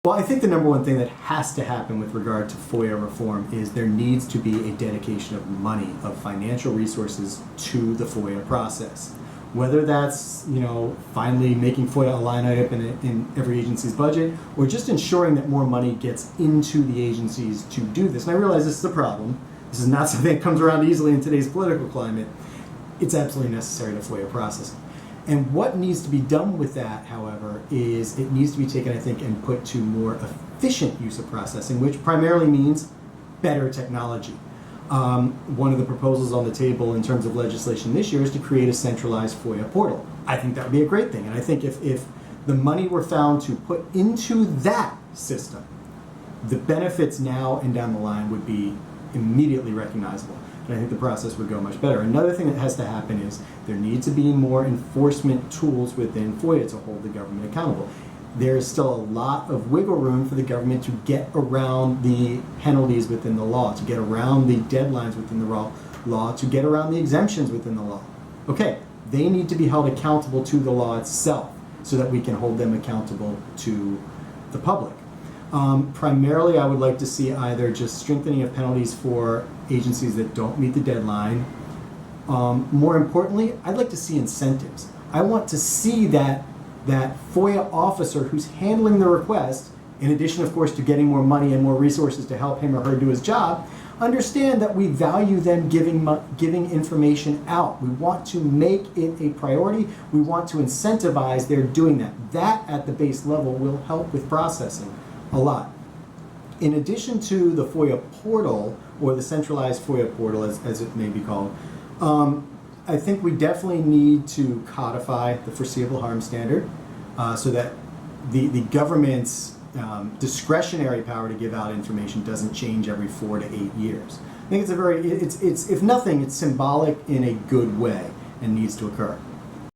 Well, I think the number one thing that has to happen with regard to FOIA reform is there needs to be a dedication of money, of financial resources to the FOIA process. Whether that's, finally making FOIA a line item in every agency's budget, or just ensuring that more money gets into the agencies to do this. And I realize this is a problem. This is not something that comes around easily in today's political climate. It's absolutely necessary to FOIA processing. And what needs to be done with that, however, is it needs to be taken, I think, and put to more efficient use of processing, which primarily means better technology. One of the proposals on the table in terms of legislation this year is to create a centralized FOIA portal. I think that would be a great thing. And I think if the money were found to put into that system, the benefits now and down the line would be immediately recognizable. And I think the process would go much better. Another thing that has to happen is there needs to be more enforcement tools within FOIA to hold the government accountable. There is still a lot of wiggle room for the government to get around the penalties within the law, to get around the deadlines within the law, to get around the exemptions within the law. Okay, they need to be held accountable to the law itself so that we can hold them accountable to the public. Primarily, I would like to see either just strengthening of penalties for agencies that don't meet the deadline. More importantly, I'd like to see incentives. I want to see that FOIA officer who's handling the request, in addition, of course, to getting more money and more resources to help him or her do his job, understand that we value them giving information out. We want to make it a priority. We want to incentivize their doing that. That, at the base level, will help with processing a lot. In addition to the FOIA portal, or the centralized FOIA portal as it may be called, I think we definitely need to codify the foreseeable harm standard so that the government's discretionary power to give out information doesn't change every 4 to 8 years. I think it's if nothing, it's symbolic in a good way and needs to occur.